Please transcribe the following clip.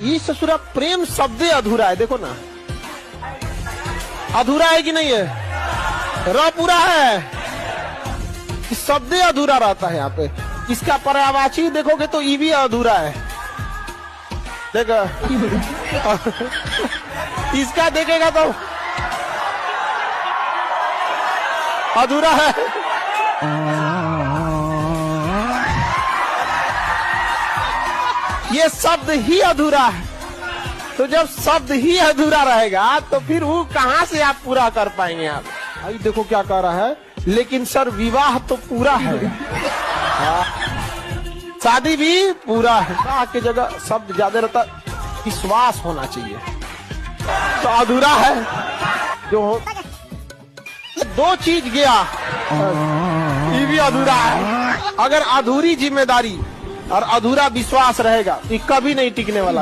ये ससुरा प्रेम शब्द अधूरा है, देखो ना, अधूरा है कि नहीं है, र पूरा है, शब्द अधूरा रहता है यहाँ पे। इसका पर्यायवाची देखोगे तो ई भी अधूरा है, देखो इसका देखेगा तो अधूरा है। ये शब्द ही अधूरा है, तो जब शब्द ही अधूरा रहेगा तो फिर वो कहां से आप पूरा कर पाएंगे आप। भाई देखो क्या कह रहा है, लेकिन सर विवाह तो पूरा है, शादी भी पूरा है। विवाह की जगह शब्द ज्यादा रहता, विश्वास होना चाहिए, तो अधूरा है। जो दो चीज गया ये भी अधूरा है। अगर अधूरी जिम्मेदारी और अधूरा विश्वास रहेगा तो कभी नहीं टिकने वाला।